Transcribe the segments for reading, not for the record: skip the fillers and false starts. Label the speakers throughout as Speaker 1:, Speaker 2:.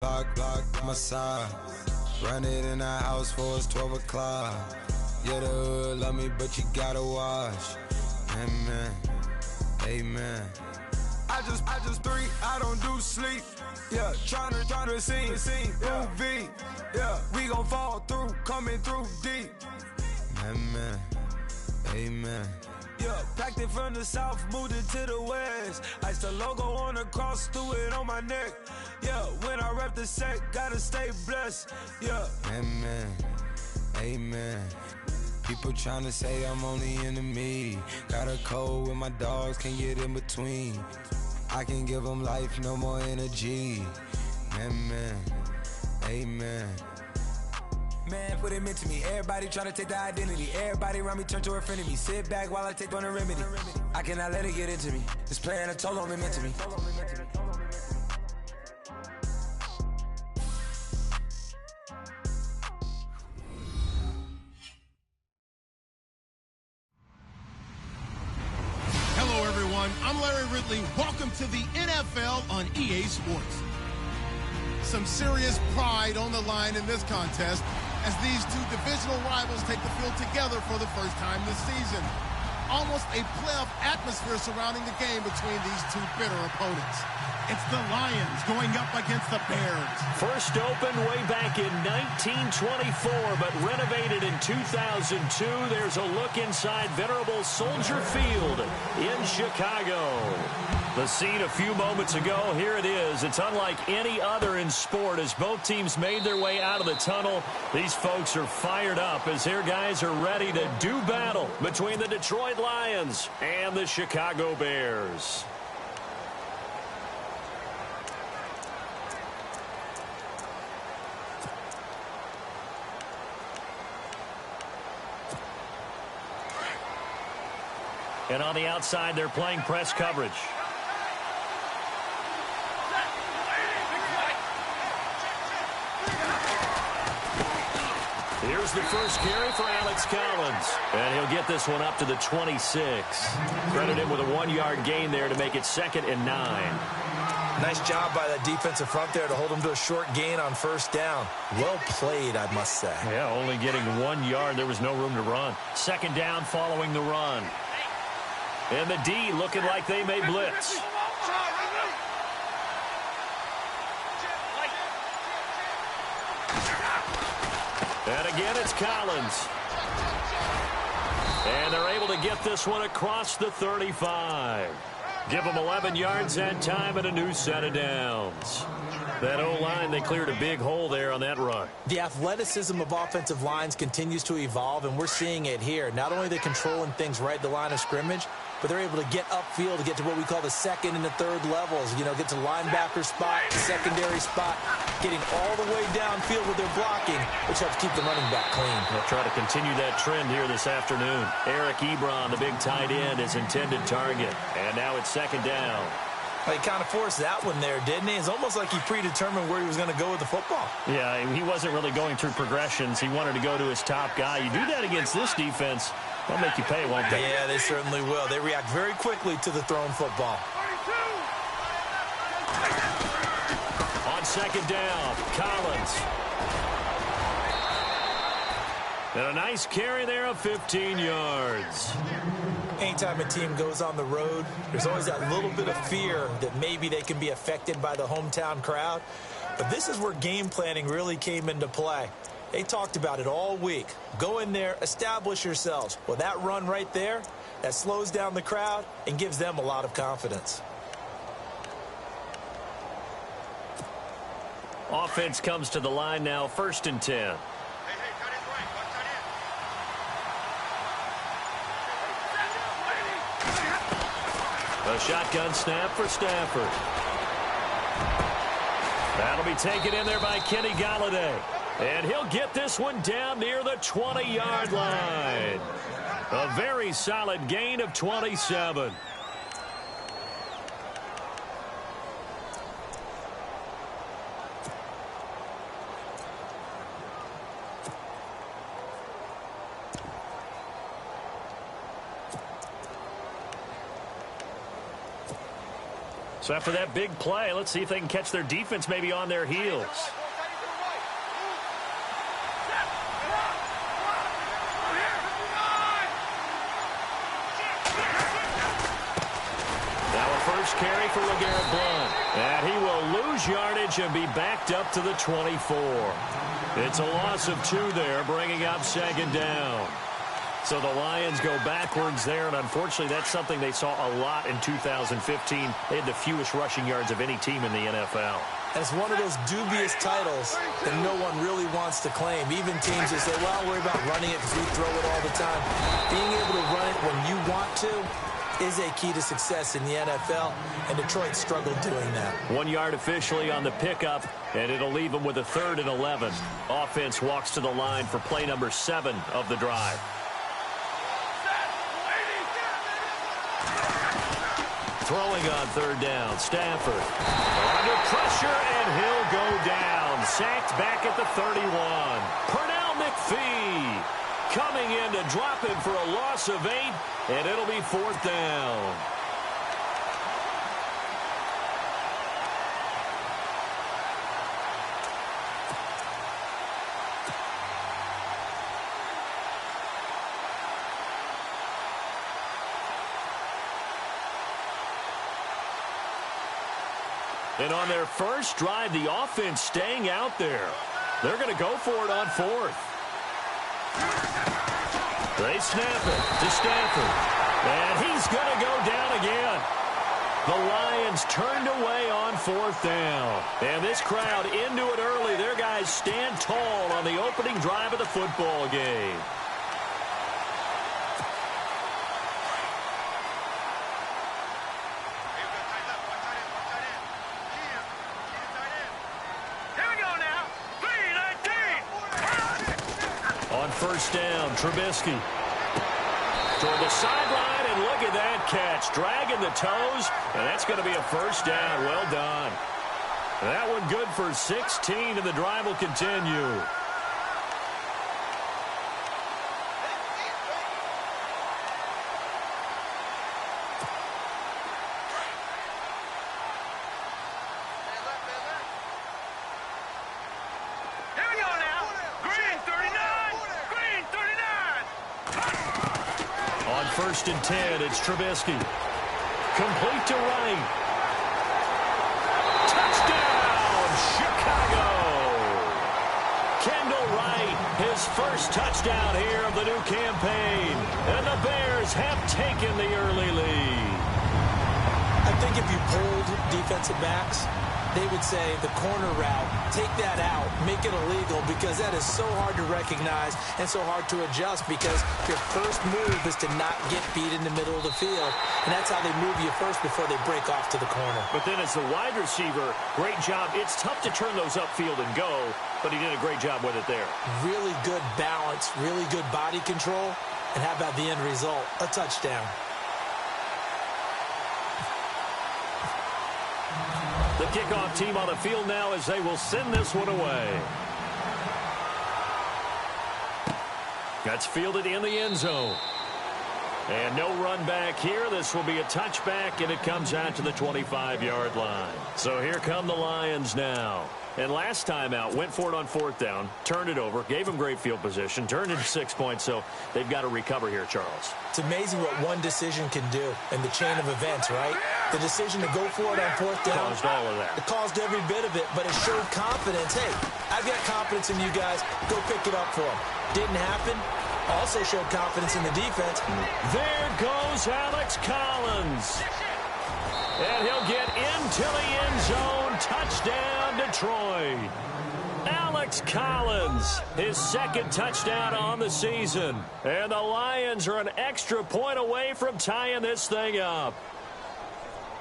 Speaker 1: Block on my side. Run it in the house for it's 12 o'clock. Yeah, the hood love me, but you gotta watch. Amen. Amen. I just three, I don't do sleep. Yeah, tryna see. UV. Yeah, we gon' fall through, coming through deep. Amen. Amen. Yeah, packed it from the south, moved it to the west. Iced the logo on the cross, threw it on my neck. Yeah, when I rep the set, gotta stay blessed. Yeah. Amen. Amen. People tryna say I'm only enemy. Got a code with my dogs, can't get in between. I can give them life, no more energy. Amen. Amen. Man, what it meant to me. Everybody tryna take the identity. Everybody around me turn to a friend of me. Sit back while I take on a remedy. I cannot let it get into me. This playing a toll on me, meant to me.
Speaker 2: Hello, everyone. I'm Larry Ridley. Welcome to the NFL on EA Sports. Some serious pride on the line in this contest as these two divisional rivals take the field together for the first time this season. Almost a playoff atmosphere surrounding the game between these two bitter opponents. It's the Lions going up against the Bears.
Speaker 3: First opened way back in 1924, but renovated in 2002. There's a look inside venerable Soldier Field in Chicago. The scene a few moments ago, here it is. It's unlike any other in sport as both teams made their way out of the tunnel. These folks are fired up as their guys are ready to do battle between the Detroit Lions and the Chicago Bears. And on the outside, they're playing press coverage. Here's the first carry for Alex Collins. And he'll get this one up to the 26. Credit him with a 1-yard gain there to make it 2nd and 9.
Speaker 4: Nice job by that defensive front there to hold him to a short gain on first down. Well played, I must say.
Speaker 3: Yeah, only getting 1 yard. There was no room to run. 2nd down following the run. And the D looking like they may blitz. And again, it's Collins. And they're able to get this one across the 35. Give them 11 yards that time and a new set of downs. That O-line, they cleared a big hole there on that run.
Speaker 4: The athleticism of offensive lines continues to evolve, and we're seeing it here. Not only are they controlling things right at the line of scrimmage, but they're able to get upfield to get to what we call the 2nd and the 3rd levels. You know, get to linebacker spot, secondary spot, getting all the way downfield with their blocking, which helps keep the running back clean.
Speaker 3: They'll try to continue that trend here this afternoon. Eric Ebron, the big tight end, is intended target. And now it's 2nd down.
Speaker 4: Well, he kind of forced that one there, didn't he? It's almost like he predetermined where he was going to go with the football.
Speaker 3: Yeah, he wasn't really going through progressions. He wanted to go to his top guy. You do that against this defense, they'll make you pay, won't they?
Speaker 4: Yeah, they certainly will. They react very quickly to the thrown football.
Speaker 3: On 2nd down, Collins. And a nice carry there of 15 yards.
Speaker 4: Anytime a team goes on the road, there's always that little bit of fear that maybe they can be affected by the hometown crowd. But this is where game planning really came into play. They talked about it all week. Go in there, establish yourselves. Well, that run right there, that slows down the crowd and gives them a lot of confidence.
Speaker 3: Offense comes to the line now, 1st and 10. A shotgun snap for Stafford. That'll be taken in there by Kenny Golladay. And he'll get this one down near the 20-yard line. A very solid gain of 27. So after that big play, let's see if they can catch their defense maybe on their heels. Now a first carry for LeGarrette Blount. And he will lose yardage and be backed up to the 24. It's a loss of 2 there, bringing up second down. So the Lions go backwards there, and unfortunately that's something they saw a lot in 2015. They had the fewest rushing yards of any team in the NFL.
Speaker 4: It's one of those dubious titles that no one really wants to claim. Even teams that say, well, worry about running it because we throw it all the time. Being able to run it when you want to is a key to success in the NFL, and Detroit struggled doing that.
Speaker 3: 1 yard officially on the pickup, and it'll leave them with a 3rd and 11. Offense walks to the line for play number 7 of the drive. Throwing on 3rd down, Stafford. Under pressure, and he'll go down. Sacked back at the 31. Pernell McPhee coming in to drop him for a loss of 8, and it'll be 4th down. And on their first drive, the offense staying out there. They're going to go for it on 4th. They snap it to Stafford. And he's going to go down again. The Lions turned away on 4th down. And this crowd into it early. Their guys stand tall on the opening drive of the football game. First down, Trubisky. Toward the sideline, and look at that catch. Dragging the toes, and that's going to be a first down. Well done. That one good for 16, and the drive will continue. First and 10, it's Trubisky. Complete to Wright. Touchdown, Chicago! Kendall Wright, his first touchdown here of the new campaign. And the Bears have taken the early lead.
Speaker 4: I think if you polled defensive backs, they would say the corner route, take that out, make it illegal, because that is so hard to recognize and so hard to adjust, because your first move is to not get beat in the middle of the field, and that's how they move you first before they break off to the corner. But
Speaker 3: then as the wide receiver, great job. It's tough to turn those upfield and go, but he did a great job with it there.
Speaker 4: Really good balance, really good body control, and how about the end result? A touchdown.
Speaker 3: The kickoff team on the field now as they will send this one away. That's fielded in the end zone. And no run back here. This will be a touchback, and it comes out to the 25-yard line. So here come the Lions now. And last time out, went for it on 4th down, turned it over, gave them great field position, turned into 6 points, so they've got to recover here, Charles.
Speaker 4: It's amazing what one decision can do in the chain of events, right? The decision to go for it on 4th down.
Speaker 3: Caused all of that.
Speaker 4: It caused every bit of it, but it showed confidence. Hey, I've got confidence in you guys. Go pick it up for them. Didn't happen. Also showed confidence in the defense.
Speaker 3: There goes Alex Collins. And he'll get into the end zone. Touchdown, Detroit. Alex Collins, his second touchdown on the season. And the Lions are an extra point away from tying this thing up.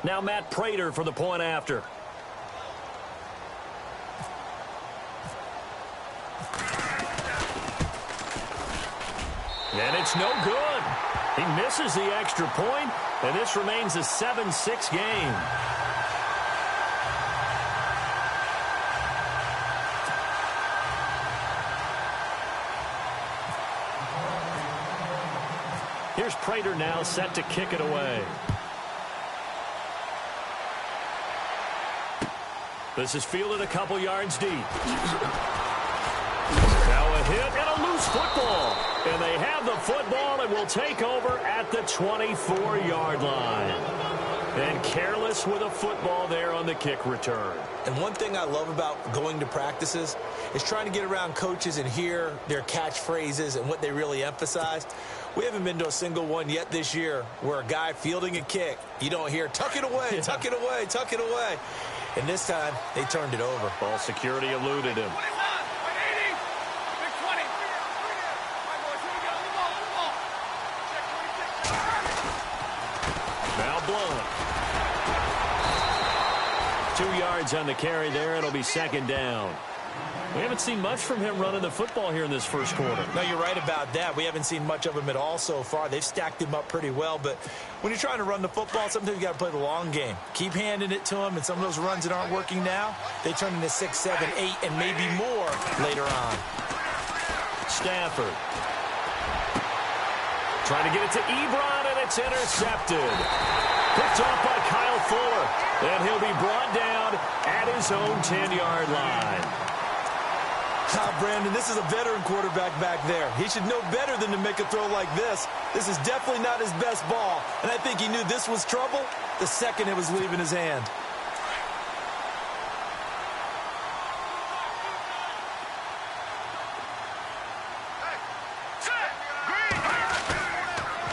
Speaker 3: Now Matt Prater for the point after. And it's no good. He misses the extra point, and this remains a 7-6 game. Here's Prater now set to kick it away. This is fielded a couple yards deep. Now a hit and a loose football. And they have the football and will take over at the 24-yard line. And careless with a football there on the kick return.
Speaker 4: And one thing I love about going to practices is trying to get around coaches and hear their catchphrases and what they really emphasize. We haven't been to a single one yet this year where a guy fielding a kick, you don't hear, tuck it away, tuck it away, tuck it away. And this time, they turned it over.
Speaker 3: Ball security eluded him. Now blown. 2 yards on the carry there. It'll be second down. We haven't seen much from him running the football here in this first quarter.
Speaker 4: No, you're right about that. We haven't seen much of him at all so far. They've stacked him up pretty well, but when you're trying to run the football, sometimes you got to play the long game. Keep handing it to him, and some of those runs that aren't working now, they turn into 6, 7, 8, and maybe more later on.
Speaker 3: Stafford. Trying to get it to Ebron, and it's intercepted. Picked off by Kyle Fuller, and he'll be brought down at his own 10-yard line.
Speaker 4: Brandon, this is a veteran quarterback back there. He should know better than to make a throw like this. This is definitely not his best ball, and I think he knew this was trouble the second it was leaving his hand.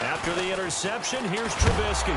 Speaker 3: After the interception, here's Trubisky.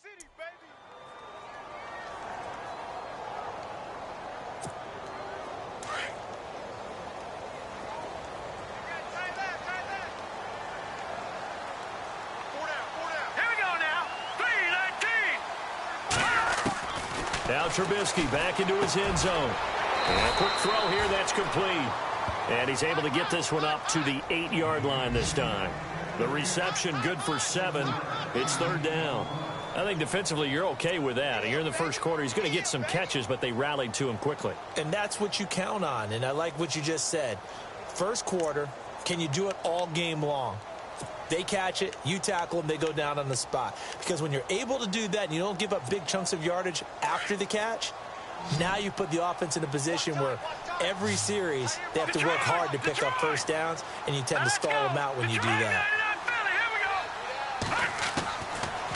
Speaker 5: City, baby. Here we go now. 3-19.
Speaker 3: Now Trubisky back into his end zone. And a quick throw here that's complete. And he's able to get this one up to the 8-yard line this time. The reception good for 7. It's third down. I think defensively you're okay with that. You're in the first quarter. He's going to get some catches, but they rallied to him quickly.
Speaker 4: And that's what you count on, and I like what you just said. First quarter, can you do it all game long? They catch it, you tackle them, they go down on the spot. Because when you're able to do that and you don't give up big chunks of yardage after the catch, now you put the offense in a position where every series they have to work hard to pick up first downs, and you tend to stall them out when you do that.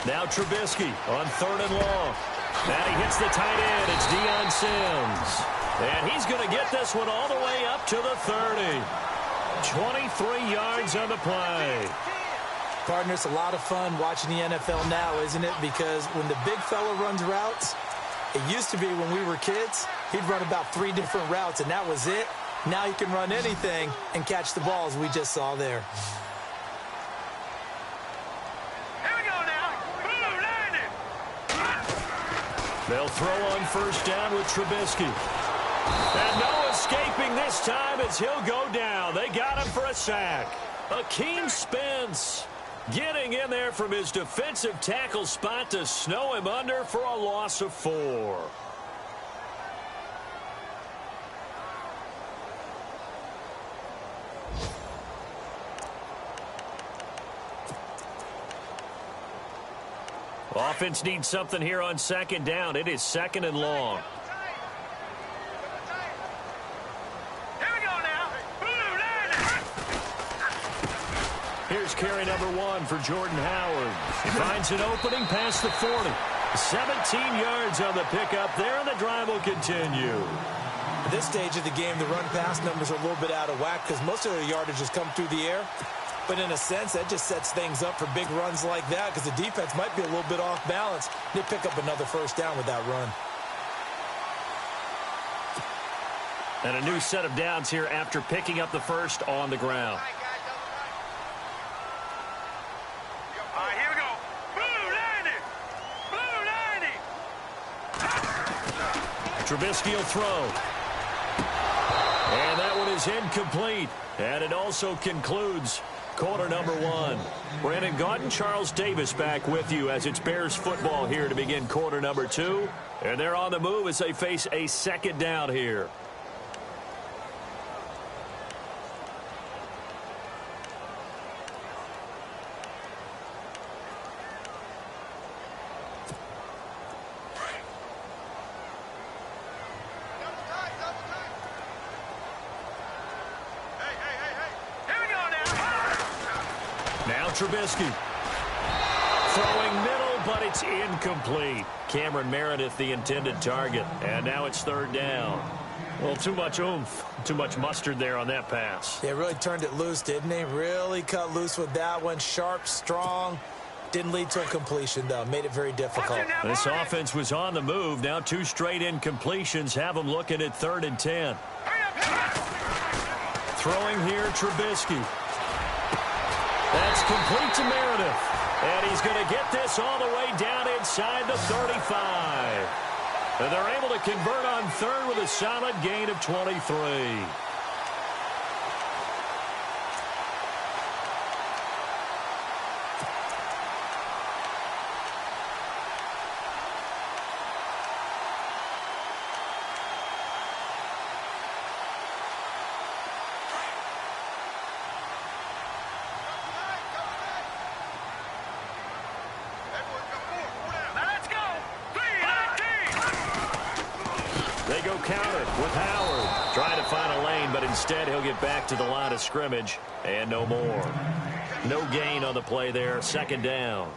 Speaker 3: Now Trubisky on third and long. And he hits the tight end. It's Deion Sims. And he's going to get this one all the way up to the 30. 23 yards on the play.
Speaker 4: Partner, it's a lot of fun watching the NFL now, isn't it? Because when the big fella runs routes, it used to be when we were kids, he'd run about 3 different routes, and that was it. Now he can run anything and catch the balls we just saw there.
Speaker 3: They'll throw on first down with Trubisky. And no escaping this time as he'll go down. They got him for a sack. Akeem Spence getting in there from his defensive tackle spot to snow him under for a loss of 4. Offense needs something here on second down. It is second and long.
Speaker 5: Here we go now.
Speaker 3: Here's carry number 1 for Jordan Howard. He finds an opening past the 40. 17 yards on the pickup there, and the drive will continue.
Speaker 4: At this stage of the game, the run-pass numbers are a little bit out of whack because most of their yardage has come through the air. But in a sense, that just sets things up for big runs like that because the defense might be a little bit off balance. They pick up another first down with that run.
Speaker 3: And a new set of downs here after picking up the first on the ground.
Speaker 5: All right, here we go. Blue 90. Blue
Speaker 3: Trubisky will throw. And that one is incomplete. And it also concludes quarter number one. Brandon Gaudin, Charles Davis back with you as it's Bears football here to begin quarter number two. And they're on the move as they face a second down here. Trubisky throwing middle, but it's incomplete. Cameron Meredith, the intended target, and now it's third down. Well, too much oomph, too much mustard there on that pass.
Speaker 4: They really turned it loose, didn't they? Really cut loose with that one. Sharp, strong. Didn't lead to a completion, though. Made it very difficult.
Speaker 3: This offense was on the move. Now two straight incompletions have them looking at 3rd and 10. Throwing here, Trubisky. That's complete to Meredith. And he's going to get this all the way down inside the 35. And they're able to convert on third with a solid gain of 23. They go counter with Howard. Trying to find a lane, but instead he'll get back to the line of scrimmage. And no more. No gain on the play there. 2nd down.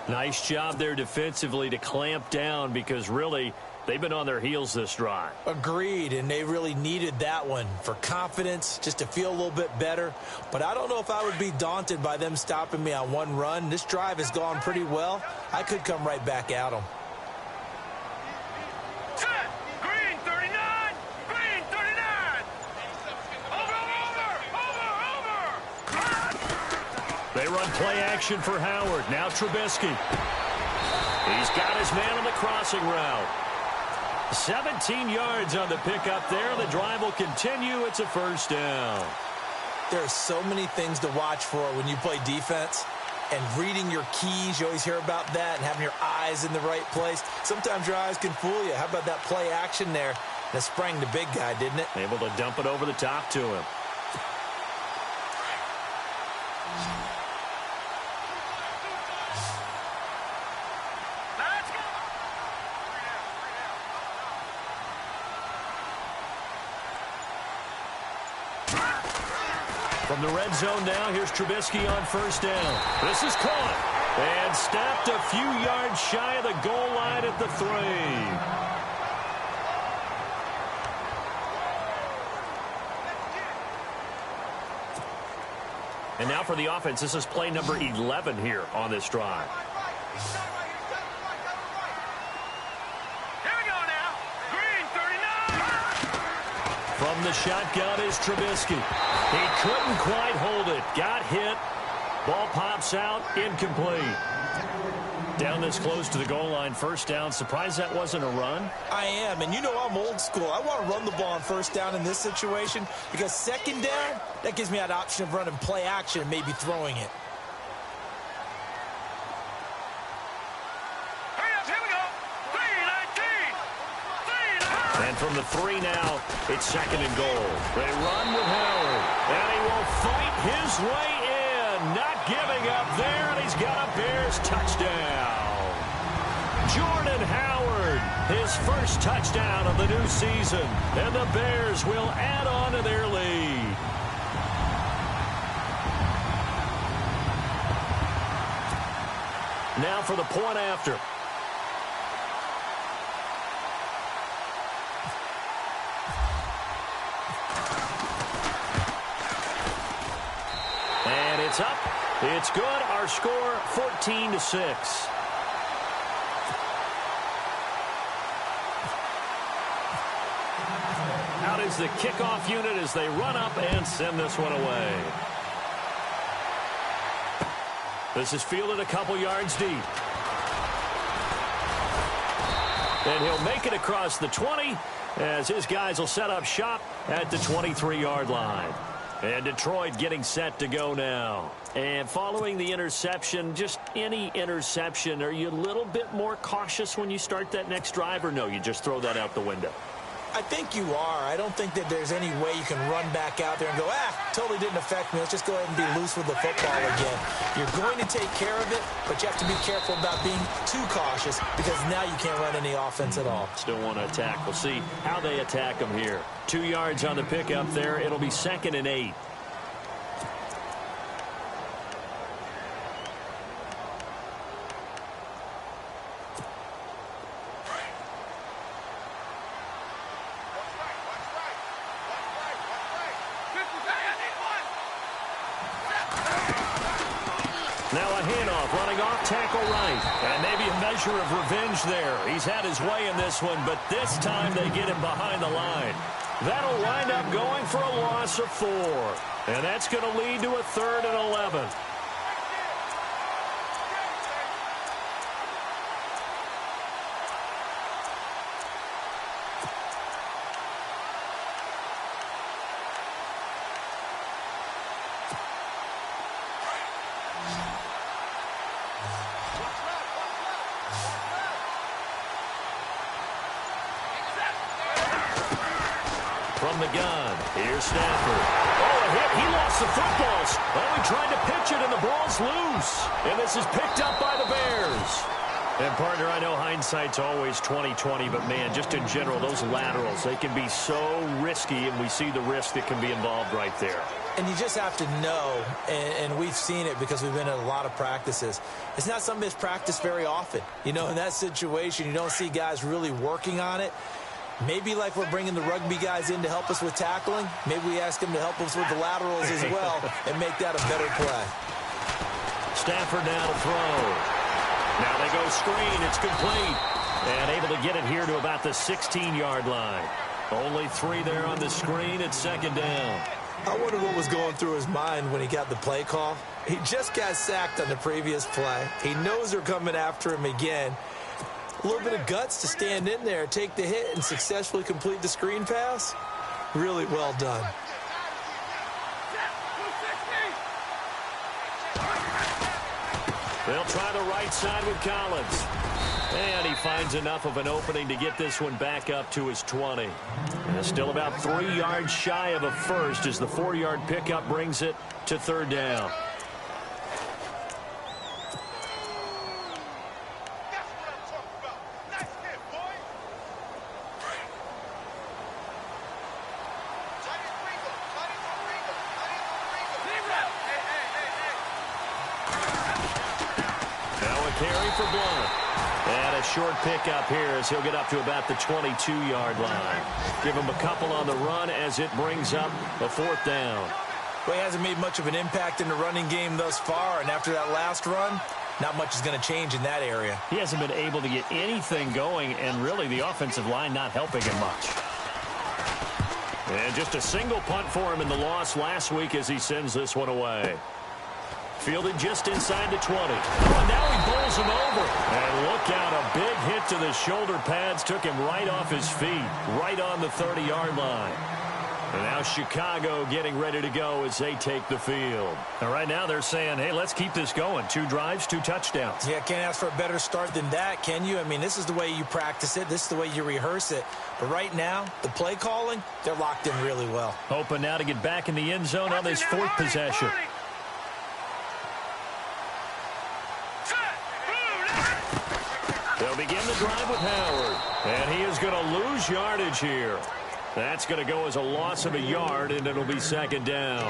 Speaker 3: Nice job there defensively to clamp down because really they've been on their heels this drive.
Speaker 4: Agreed, and they really needed that one for confidence, just to feel a little bit better. But I don't know if I would be daunted by them stopping me on one run. This drive has gone pretty well. I could come right back at them.
Speaker 3: They run play action for Howard. Now Trubisky. He's got his man on the crossing route. 17 yards on the pickup there. The drive will continue. It's a 1st down.
Speaker 4: There are so many things to watch for when you play defense. And reading your keys, you always hear about that, and having your eyes in the right place. Sometimes your eyes can fool you. How about that play action there? That sprang the big guy, didn't it?
Speaker 3: Able to dump it over the top to him. From the red zone now, here's Trubisky on 1st down. This is caught and stopped a few yards shy of the goal line at the 3. And now for the offense, this is play number 11 here on this drive. From the shotgun is Trubisky. He couldn't quite hold it. Got hit. Ball pops out. Incomplete. Down this close to the goal line. 1st down. Surprised that wasn't a run?
Speaker 4: I am. And you know I'm old school. I want to run the ball on 1st down in this situation because 2nd down, that gives me that option of running play action and maybe throwing it.
Speaker 3: And from the 3 now, it's 2nd and goal. They run with Howard, and he will fight his way in. Not giving up there, and he's got a Bears touchdown. Jordan Howard, his 1st touchdown of the new season, and the Bears will add on to their lead. Now for the point after. It's up. It's good. Our score 14-6. Out is the kickoff unit as they run up and send this one away. This is fielded a couple yards deep. And he'll make it across the 20 as his guys will set up shop at the 23-yard line. And Detroit getting set to go now. And following the interception, just any interception, are you a little bit more cautious when you start that next drive, or no, you just throw that out the window?
Speaker 4: I think you are. I don't think that there's any way you can run back out there and go, totally didn't affect me. Let's just go ahead and be loose with the football again. You're going to take care of it, but you have to be careful about being too cautious because now you can't run any offense at all.
Speaker 3: Still want to attack. We'll see how they attack them here. 2 yards on the pickup there. It'll be 2nd and 8. Now a handoff, running off tackle right. And maybe a measure of revenge there. He's had his way in this one, but this time they get him behind the line. That'll wind up going for a loss of 4. And that's going to lead to a 3rd and 11. From the gun, here's Stafford. Oh, a hit. He lost the footballs. Oh, he tried to pitch it, and the ball's loose. And this is picked up by the Bears. And, partner, I know hindsight's always 20/20, but, man, just in general, those laterals, they can be so risky, and we see the risk that can be involved right there.
Speaker 4: And you just have to know, and we've seen it because we've been in a lot of practices, it's not something that's practiced very often. You know, in that situation, you don't see guys really working on it. Maybe like we're bringing the rugby guys in to help us with tackling, maybe we ask them to help us with the laterals as well and make that a better play.
Speaker 3: Stafford now to throw. Now they go screen. It's complete. And able to get it here to about the 16-yard line. Only 3 there on the screen. It's 2nd down.
Speaker 4: I wonder what was going through his mind when he got the play call. He just got sacked on the previous play. He knows they're coming after him again. A little bit of guts to stand in there, take the hit, and successfully complete the screen pass. Really well done.
Speaker 3: They'll try the right side with Collins. And he finds enough of an opening to get this one back up to his 20. And still about 3 yards shy of a first as the 4-yard pickup brings it to 3rd down. Carry for Blunt. And a short pickup here as he'll get up to about the 22-yard line. Give him a couple on the run as it brings up a 4th down.
Speaker 4: Well, he hasn't made much of an impact in the running game thus far, and after that last run, not much is going to change in that area.
Speaker 3: He hasn't been able to get anything going, and really the offensive line not helping him much. And just a single punt for him in the loss last week as he sends this one away. Fielded just inside the 20. Oh, and now he bowls him over. And look out, a big hit to the shoulder pads. Took him right off his feet, right on the 30-yard line. And now Chicago getting ready to go as they take the field. And right now they're saying, hey, let's keep this going. 2 drives, 2 touchdowns.
Speaker 4: Yeah, can't ask for a better start than that, can you? I mean, this is the way you practice it. This is the way you rehearse it. But right now, the play calling, they're locked in really well.
Speaker 3: Hoping now to get back in the end zone on this 4th possession. They'll begin the drive with Howard. And he is going to lose yardage here. That's going to go as a loss of a yard, and it'll be 2nd down.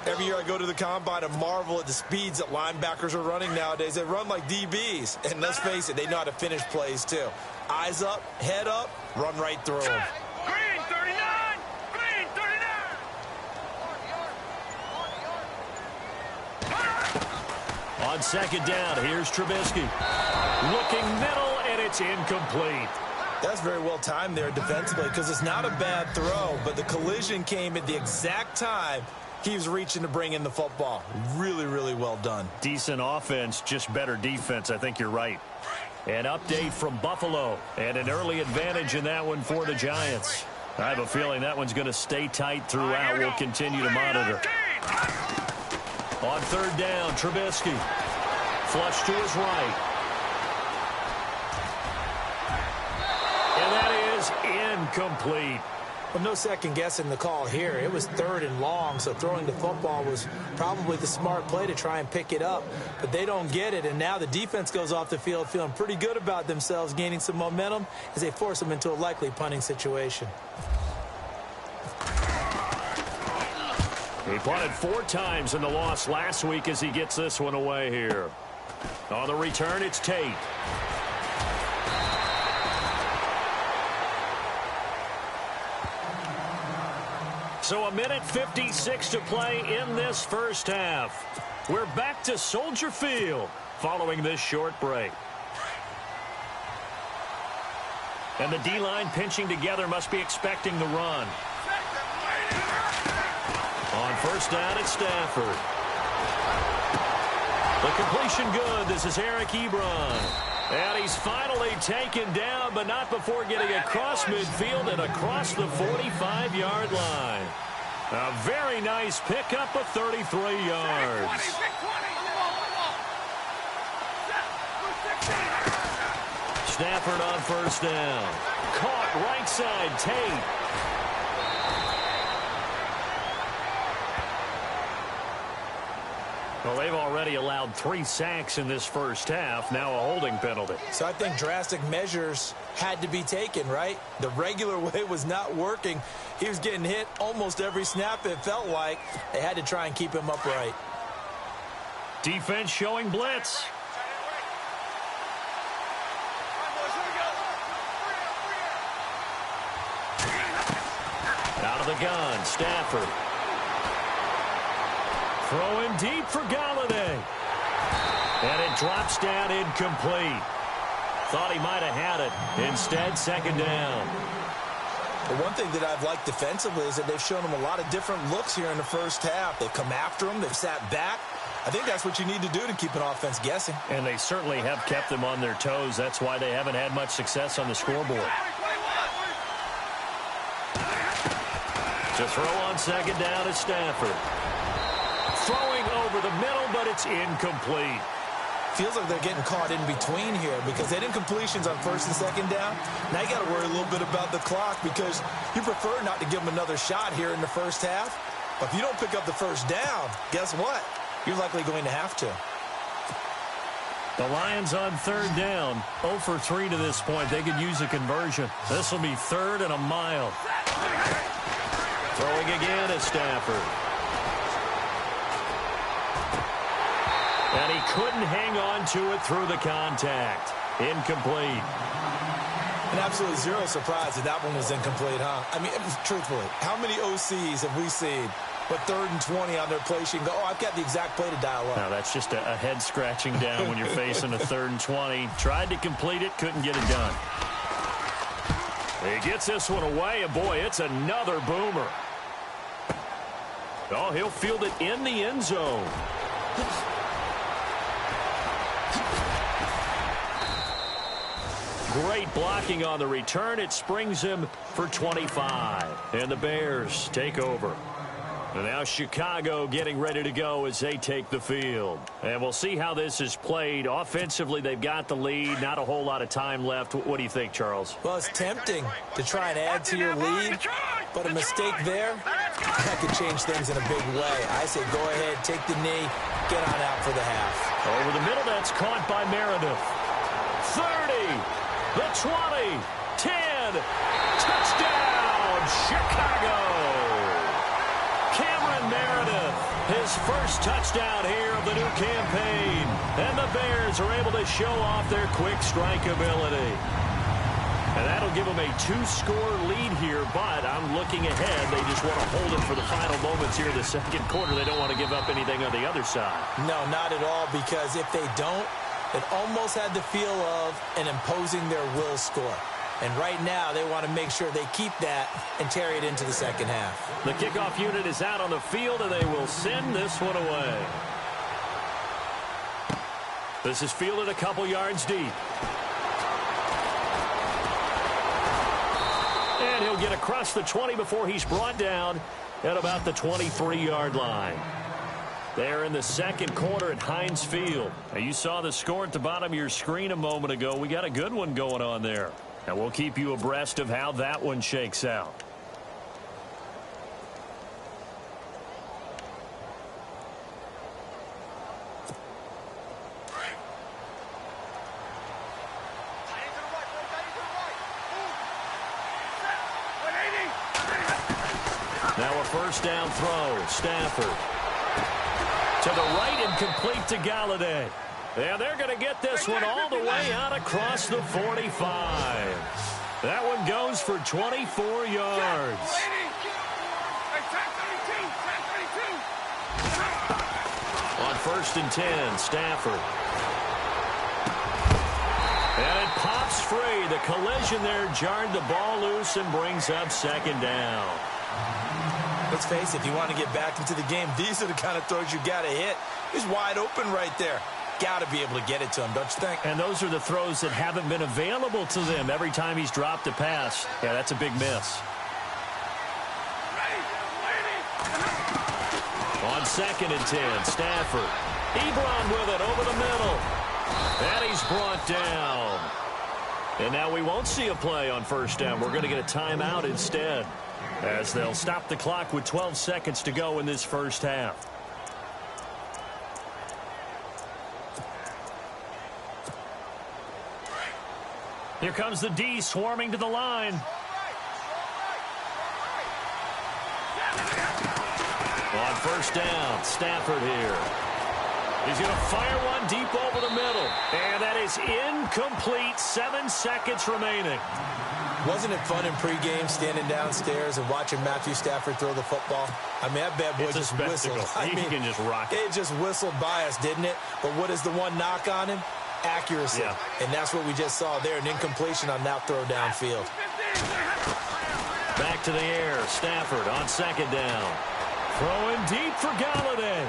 Speaker 4: Every year I go to the combine and marvel at the speeds that linebackers are running nowadays. They run like DBs. And let's face it, they know how to finish plays too. Eyes up, head up, run right through them.
Speaker 5: Green 39! Green 39!
Speaker 3: On 2nd down, here's Trubisky. Looking middle, and it's incomplete.
Speaker 4: That's very well timed there defensively because it's not a bad throw, but the collision came at the exact time he was reaching to bring in the football. Really, really well done.
Speaker 3: Decent offense, just better defense. I think you're right. An update from Buffalo, and an early advantage in that one for the Giants. I have a feeling that one's going to stay tight throughout. We'll continue to monitor. On third down, Trubisky. Flush to his right. And that is incomplete.
Speaker 4: Well, no second guessing the call here. It was third and long, so throwing the football was probably the smart play to try and pick it up. But they don't get it, and now the defense goes off the field feeling pretty good about themselves, gaining some momentum as they force them into a likely punting situation.
Speaker 3: He punted 4 times in the loss last week as he gets this one away here. On the return, it's Tate. So 1:56 to play in this first half. We're back to Soldier Field following this short break. And the D-line pinching together must be expecting the run. On first down, it's Stafford. The completion good. This is Eric Ebron. And he's finally taken down, but not before getting across midfield and across the 45-yard line. A very nice pickup of 33 yards. Stafford on first down. Caught right side, Tate. Well, they've already allowed 3 sacks in this first half. Now a holding penalty.
Speaker 4: So I think drastic measures had to be taken, right? The regular way was not working. He was getting hit almost every snap, it felt like. They had to try and keep him upright.
Speaker 3: Defense showing blitz. Out of the gun, Stafford. Throwing deep for Galladay. And it drops down incomplete. Thought he might have had it. Instead, second down.
Speaker 4: The one thing that I've liked defensively is that they've shown him a lot of different looks here in the first half. They've come after him. They've sat back. I think that's what you need to do to keep an offense guessing.
Speaker 3: And they certainly have kept them on their toes. That's why they haven't had much success on the scoreboard. To throw on second down is Stafford. Throwing over the middle, but it's incomplete.
Speaker 4: Feels like they're getting caught in between here because they did incompletions on first and second down. Now you got to worry a little bit about the clock because you prefer not to give them another shot here in the first half. But if you don't pick up the first down, guess what? You're likely going to have to.
Speaker 3: The Lions on third down. 0 for 3 to this point. They could use a conversion. This will be 3rd and a mile. Throwing again is Stafford. And he couldn't hang on to it through the contact. Incomplete.
Speaker 4: And absolutely zero surprise that that one was incomplete, huh? I mean, truthfully, how many OCs have we seen with 3rd and 20 on their play sheet and go, oh, I've got the exact play to dial up?
Speaker 3: Now, that's just a head scratching down when you're facing a 3rd and 20. Tried to complete it, couldn't get it done. He gets this one away, and boy, it's another boomer. Oh, he'll field it in the end zone. Great blocking on the return. It springs him for 25. And the Bears take over. And now Chicago getting ready to go as they take the field. And we'll see how this is played. Offensively, they've got the lead. Not a whole lot of time left. What do you think, Charles?
Speaker 4: Well, it's tempting to try and add to your lead. But a mistake there, that could change things in a big way. I say go ahead, take the knee, get on out for the half.
Speaker 3: Over the middle, that's caught by Meredith. 30, the 20, 10, touchdown, Chicago. Cameron Meredith, his first touchdown here of the new campaign. And the Bears are able to show off their quick strike ability. And that'll give them a 2-score lead here, but I'm looking ahead. They just want to hold it for the final moments here in the second quarter. They don't want to give up anything on the other side.
Speaker 4: No, not at all, because if they don't, it almost had the feel of an imposing their will score. And right now, they want to make sure they keep that and carry it into the second half.
Speaker 3: The kickoff unit is out on the field, and they will send this one away. This is fielded a couple yards deep. And he'll get across the 20 before he's brought down at about the 23-yard line. There in the second quarter at Heinz Field. Now, you saw the score at the bottom of your screen a moment ago. We got a good one going on there. And we'll keep you abreast of how that one shakes out. Now a first down throw. Stafford. To the right and complete to Galladay. And they're going to get this one all the way out across the 45. That one goes for 24 yards. On first and 10, Stafford. And it pops free. The collision there jarred the ball loose and brings up second down.
Speaker 4: Let's face it, if you want to get back into the game, these are the kind of throws you got to hit. He's wide open right there. Got to be able to get it to him, don't you think? And
Speaker 3: those are the throws that haven't been available to them every time he's dropped a pass. Yeah, that's a big miss. On second and 10, Stafford. Ebron with it over the middle. And he's brought down. And now we won't see a play on first down. We're going to get a timeout instead, as they'll stop the clock with 12 seconds to go in this first half. Here comes the D swarming to the line. On first down, Stafford here. He's going to fire one deep over the middle. And that is incomplete. 7 seconds remaining.
Speaker 4: Wasn't it fun in pregame standing downstairs and watching Matthew Stafford throw the football? I mean, that bad boy just whistled.
Speaker 3: He can just rock it.
Speaker 4: It just whistled by us, didn't it? But what is the one knock on him? Accuracy.
Speaker 3: Yeah.
Speaker 4: And that's what we just saw there, an incompletion on that throw downfield.
Speaker 3: Back to the air. Stafford on second down. Throwing deep for Galladay.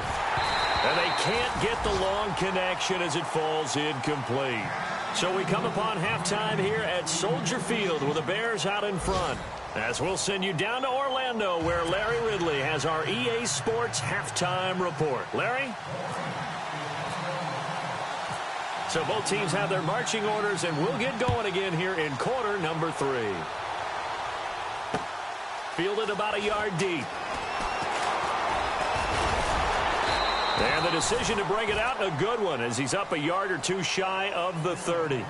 Speaker 3: And they can't get the long connection as it falls incomplete. So we come upon halftime here at Soldier Field with the Bears out in front. As we'll send you down to Orlando, where Larry Ridley has our EA Sports halftime report. Larry? So both teams have their marching orders, and we'll get going again here in quarter number 3. Fielded about a yard deep. And the decision to bring it out, a good one, as he's up a yard or two shy of the 30.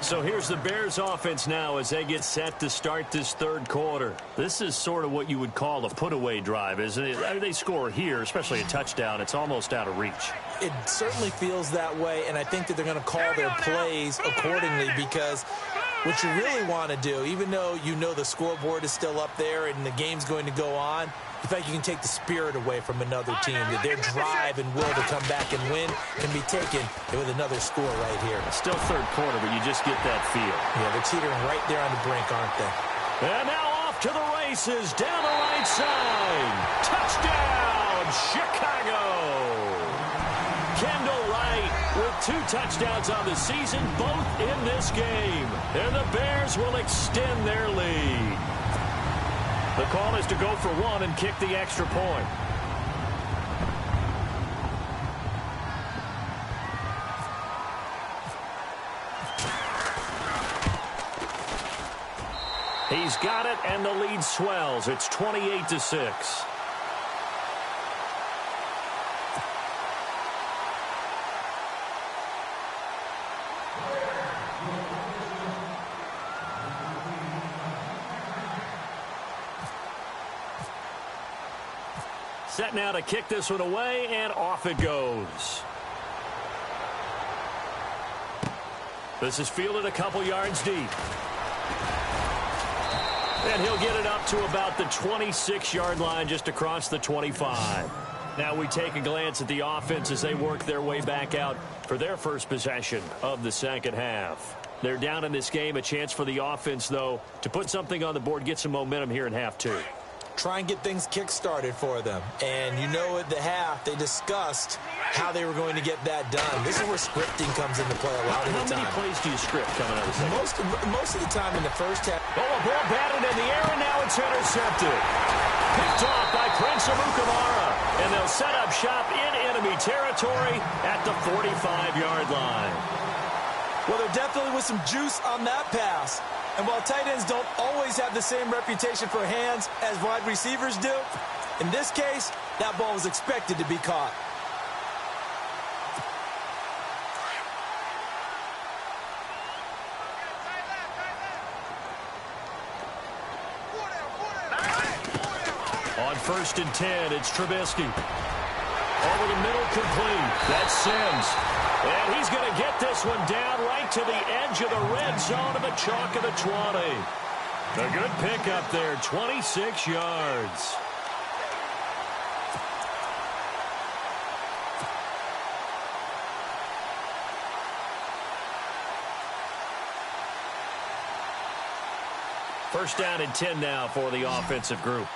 Speaker 3: So here's the Bears offense now as they get set to start this third quarter. This is sort of what you would call a put-away drive, isn't it? I mean, they score here, especially a touchdown. It's almost out of reach.
Speaker 4: It certainly feels that way, and I think that they're going to call their plays accordingly, because what you really want to do, even though you know the scoreboard is still up there and the game's going to go on, you think you can take the spirit away from another team, that their drive and will to come back and win can be taken with another score right here.
Speaker 3: It's still third quarter, but you just get that feel.
Speaker 4: Yeah, they're teetering right there on the brink, aren't they?
Speaker 3: And now off to the races, down the right side. Touchdown, Chicago! Kendall Wright with 2 touchdowns on the season, both in this game. And the Bears will extend their lead. The call is to go for 1 and kick the extra point. He's got it, and the lead swells. It's 28-6. Set now to kick this one away, and off it goes. This is fielded a couple yards deep. And he'll get it up to about the 26-yard line, just across the 25. Now we take a glance at the offense as they work their way back out for their first possession of the second half. They're down in this game. A chance for the offense, though, to put something on the board, get some momentum here in half 2.
Speaker 4: try and get things kick-started for them. And you know at the half, they discussed how they were going to get that done. This is where scripting comes into play a lot of the time.
Speaker 3: How many plays do you script coming out of the second?
Speaker 4: Most of the time in the first half.
Speaker 3: Oh, a ball batted in the air, and now it's intercepted. Picked off by Prince Amukamara. And they'll set up shop in enemy territory at the 45-yard line.
Speaker 4: Well, there definitely was some juice on that pass. And while tight ends don't always have the same reputation for hands as wide receivers do, in this case, that ball was expected to be caught.
Speaker 3: On 1st and 10, it's Trubisky. Over the middle, complete. That's Sims. And he's going to get this one down right to the edge of the red zone of the chalk of the 20. A good pickup there, 26 yards. First down and 10 now for the offensive group.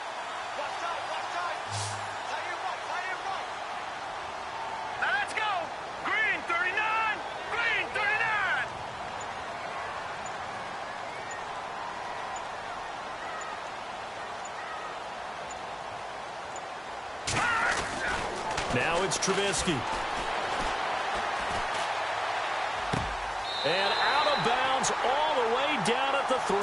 Speaker 3: Now it's Trubisky. And out of bounds all the way down at the 3.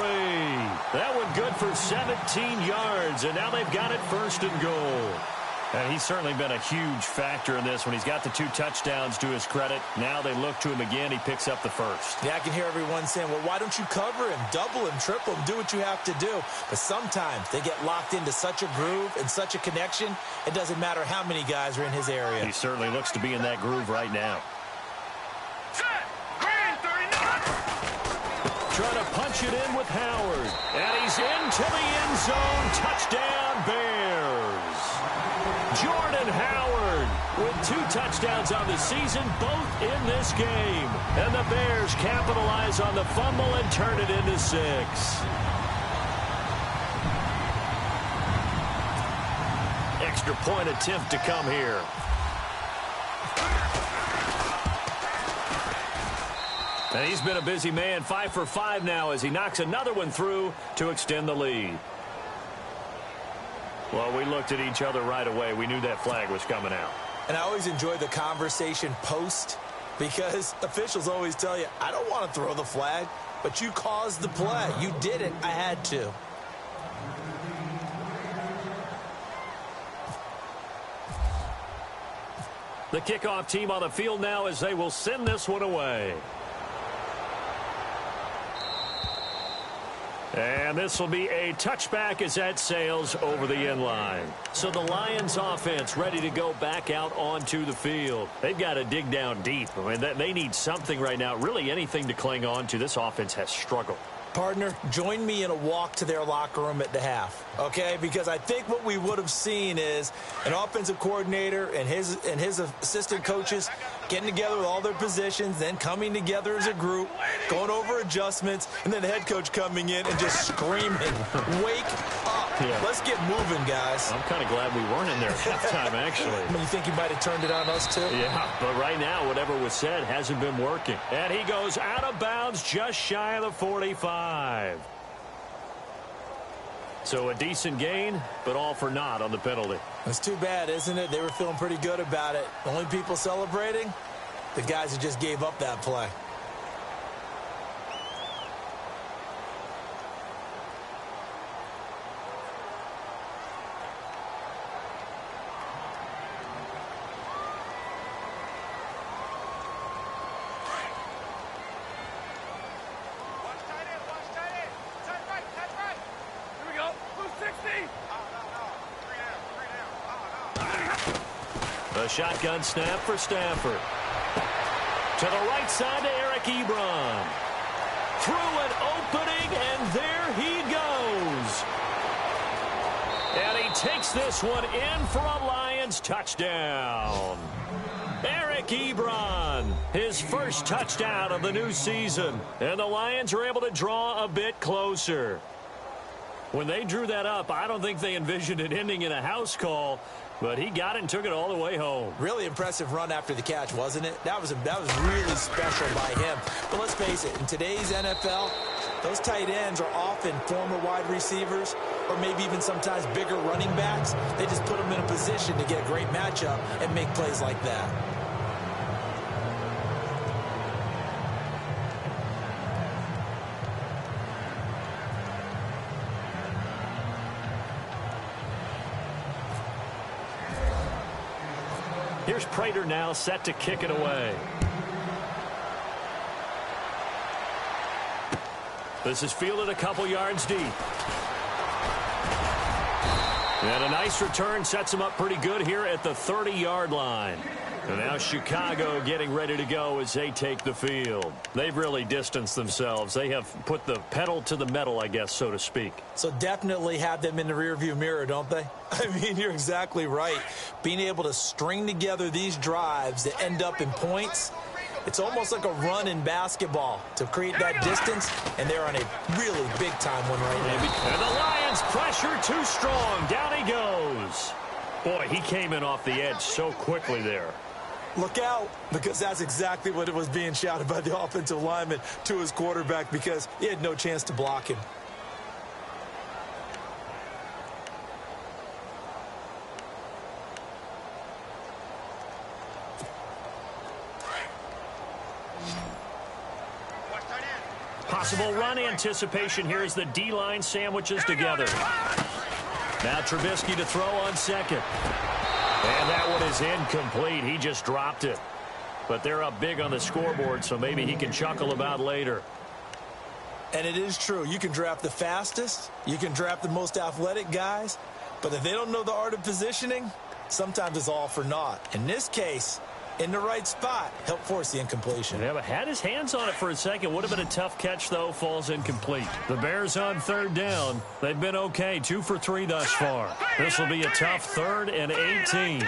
Speaker 3: That one good for 17 yards, and now they've got it 1st and goal. And he's certainly been a huge factor in this when he's got the 2 touchdowns to his credit. Now they look to him again. He picks up the 1st.
Speaker 4: Yeah, I can hear everyone saying, well, why don't you cover him, double him, triple him, do what you have to do. But sometimes they get locked into such a groove and such a connection, it doesn't matter how many guys are in his area.
Speaker 3: He certainly looks to be in that groove right now. Trying to punch it in with Howard. And he's into the end zone. Touchdown, Bears. Jordan Howard with 2 touchdowns on the season, both in this game. And the Bears capitalize on the fumble and turn it into 6. Extra point attempt to come here. And he's been a busy man, 5 for 5 now as he knocks another one through to extend the lead. Well, we looked at each other right away. We knew that flag was coming out.
Speaker 4: And I always enjoy the conversation post because officials always tell you, I don't want to throw the flag, but you caused the play. You did it. I had to.
Speaker 3: The kickoff team on the field now as they will send this one away. And this will be a touchback as that sails over the end line. So the Lions offense ready to go back out onto the field. They've got to dig down deep. I mean, they need something right now, really anything to cling on to. This offense has struggled.
Speaker 4: Partner, join me in a walk to their locker room at the half, okay? Because I think what we would have seen is an offensive coordinator and his assistant coaches getting together with all their positions, then coming together as a group, going over adjustments, and then the head coach coming in and just screaming, wake up. Yeah. Let's get moving, guys.
Speaker 3: I'm kind of glad we weren't in there at halftime, actually.
Speaker 4: You think you might have turned it on us, too?
Speaker 3: Yeah, but right now, whatever was said hasn't been working. And he goes out of bounds just shy of the 45. So a decent gain, but all for naught on the penalty.
Speaker 4: That's too bad, isn't it? They were feeling pretty good about it. The only people celebrating, the guys who just gave up that play.
Speaker 3: A shotgun snap for Stafford. To the right side to Eric Ebron. Through an opening, and there he goes. And he takes this one in for a Lions touchdown. Eric Ebron, his first touchdown of the new season. And the Lions are able to draw a bit closer. When they drew that up, I don't think they envisioned it ending in a house call, but he got it and took it all the way home.
Speaker 4: Really impressive run after the catch, wasn't it? That was really special by him. But let's face it, in today's NFL, those tight ends are often former wide receivers or maybe even sometimes bigger running backs. They just put them in a position to get a great matchup and make plays like that.
Speaker 3: Here's Prater now set to kick it away. This is fielded a couple yards deep. And a nice return sets him up pretty good here at the 30-yard line. And now Chicago getting ready to go as they take the field. They've really distanced themselves. They have put the pedal to the metal, I guess, so to speak.
Speaker 4: So definitely have them in the rearview mirror, don't they? I mean, you're exactly right. Being able to string together these drives that end up in points, it's almost like a run in basketball to create that distance, and they're on a really big-time one right now.
Speaker 3: And the Lions pressure too strong. Down he goes. Boy, he came in off the edge so quickly there.
Speaker 4: Look out, because that's exactly what it was being shouted by the offensive lineman to his quarterback because he had no chance to block him.
Speaker 3: Possible run anticipation here as the D-line sandwiches together. Now Trubisky to throw on second. And that one is incomplete. He just dropped it. But they're up big on the scoreboard, so maybe he can chuckle about later.
Speaker 4: And it is true. You can draft the fastest. You can draft the most athletic guys. But if they don't know the art of positioning, sometimes it's all for naught. In this case, in the right spot, help force the incompletion.
Speaker 3: Yeah, but had his hands on it for a second. Would have been a tough catch, though. Falls incomplete. The Bears on third down. They've been okay. 2 for 3 thus far. This will be a tough 3rd and 18.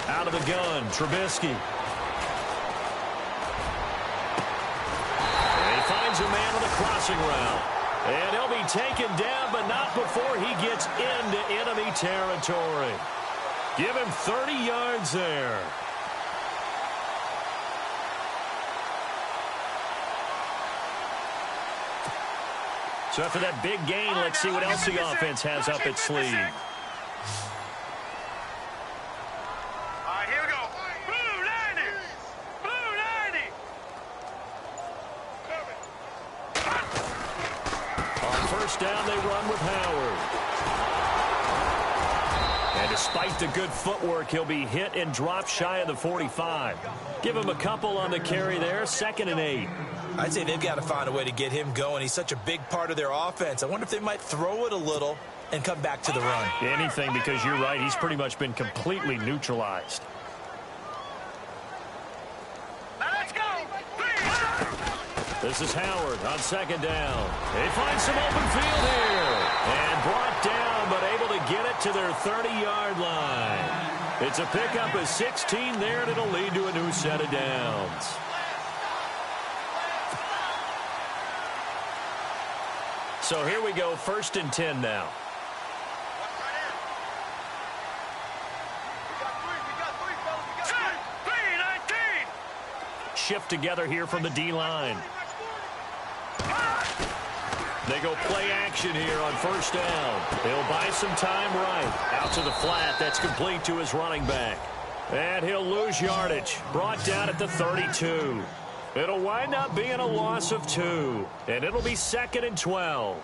Speaker 3: Out of the gun, Trubisky. And he finds a man on the crossing route. And he'll be taken down, but not before he gets into enemy territory. Give him 30 yards there. So after that big gain, let's see what else the offense has up its sleeve.
Speaker 5: All right, here we go. Blue 90. Blue 90.
Speaker 3: On first down, they run with Howard. And despite the good footwork, he'll be hit and dropped shy of the 45. Give him a couple on the carry there, 2nd and 8.
Speaker 4: I'd say they've got to find a way to get him going. He's such a big part of their offense. I wonder if they might throw it a little and come back to the run.
Speaker 3: Anything, because you're right. He's pretty much been completely neutralized.
Speaker 5: Now let's go.
Speaker 3: This is Howard on 2nd down. They find some open field here. And brought down, but able to get it to their 30-yard line. It's a pickup of 16 there, and it'll lead to a new set of downs. So here we go, 1st and 10 now. Shift together here from the D-line. They go play action here on 1st down. He'll buy some time right. Out to the flat. That's complete to his running back. And he'll lose yardage. Brought down at the 32. It'll wind up being a loss of 2. And it'll be 2nd and 12.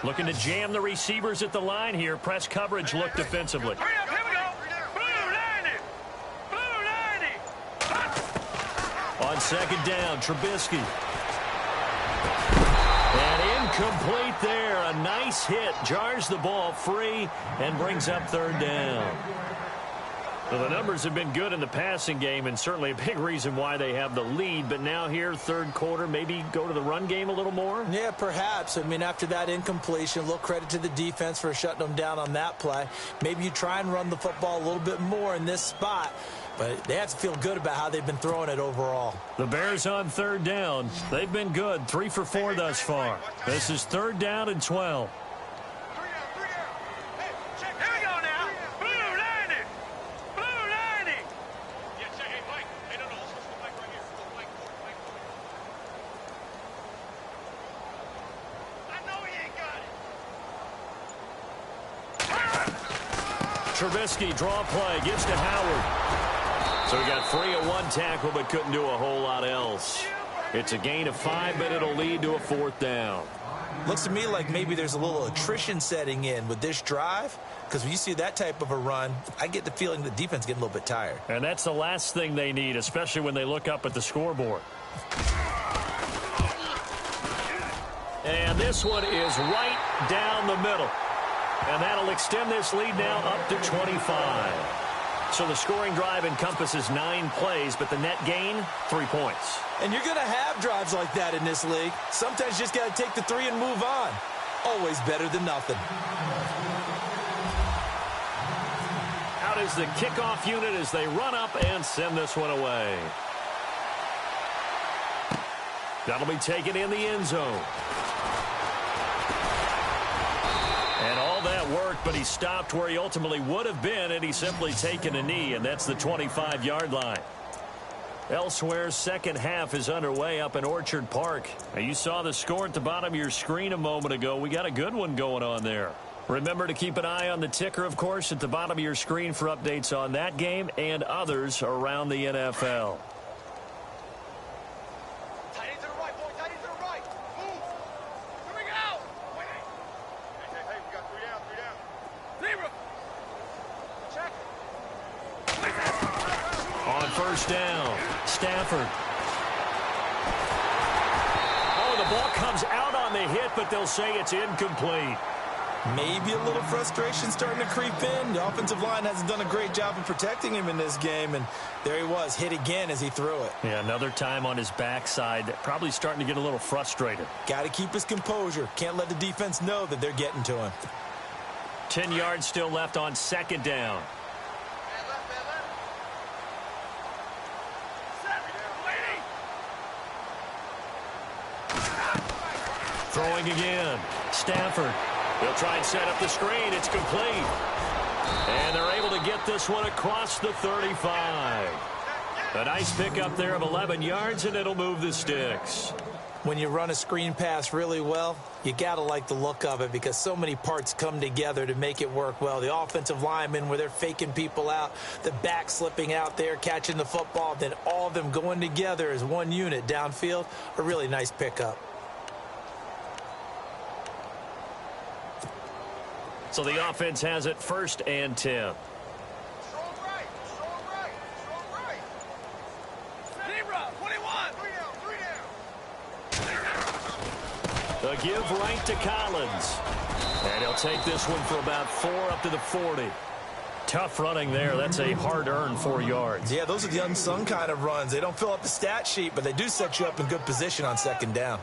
Speaker 3: Looking to jam the receivers at the line here. Press coverage look defensively.
Speaker 5: Hurry up, here we go. Blue 90. Blue 90.
Speaker 3: On 2nd down, Trubisky. And incomplete there. A nice hit. Jars the ball free and brings up 3rd down. Well, the numbers have been good in the passing game, and certainly a big reason why they have the lead. But now here, third quarter, maybe go to the run game a little more?
Speaker 4: Yeah, perhaps. I mean, after that incompletion, a little credit to the defense for shutting them down on that play. Maybe you try and run the football a little bit more in this spot. But they have to feel good about how they've been throwing it overall.
Speaker 3: The Bears on third down. They've been good, 3 for 4 thus far. This is third down and 12. Trubisky, draw play, gives to Howard. So he got free of one tackle but couldn't do a whole lot else. It's a gain of 5, but it'll lead to a fourth down.
Speaker 4: Looks to me like maybe there's a little attrition setting in with this drive, because when you see that type of a run, I get the feeling the defense getting a little bit tired.
Speaker 3: And that's the last thing they need, especially when they look up at the scoreboard. And this one is right down the middle. And that'll extend this lead now up to 25. So the scoring drive encompasses 9 plays, but the net gain, 3 points.
Speaker 4: And you're going to have drives like that in this league. Sometimes you just got to take the 3 and move on. Always better than nothing.
Speaker 3: Out is the kickoff unit as they run up and send this one away. That'll be taken in the end zone. And all that worked, but he stopped where he ultimately would have been, and he's simply taken a knee, and that's the 25-yard line. Elsewhere, second half is underway up in Orchard Park. Now, you saw the score at the bottom of your screen a moment ago. We got a good one going on there. Remember to keep an eye on the ticker, of course, at the bottom of your screen for updates on that game and others around the NFL. First down, Stafford. Oh, the ball comes out on the hit, but they'll say it's incomplete.
Speaker 4: Maybe a little frustration starting to creep in. The offensive line hasn't done a great job of protecting him in this game, and there he was, hit again as he threw it.
Speaker 3: Yeah, another time on his backside, probably starting to get a little frustrated.
Speaker 4: Got to keep his composure. Can't let the defense know that they're getting to him.
Speaker 3: 10 yards still left on second down. Throwing again. Stafford. They'll try and set up the screen. It's complete. And they're able to get this one across the 35. A nice pickup there of 11 yards, and it'll move the sticks.
Speaker 4: When you run a screen pass really well, you got to like the look of it because so many parts come together to make it work well. The offensive linemen, where they're faking people out, the back slipping out there, catching the football, then all of them going together as one unit downfield. A really nice pickup.
Speaker 3: So the offense has it first and 10. A give right to Collins. And he'll take this one for about 4 up to the 40. Tough running there. That's a hard-earned 4 yards.
Speaker 4: Yeah, those are the unsung kind of runs. They don't fill up the stat sheet, but they do set you up in good position on second down.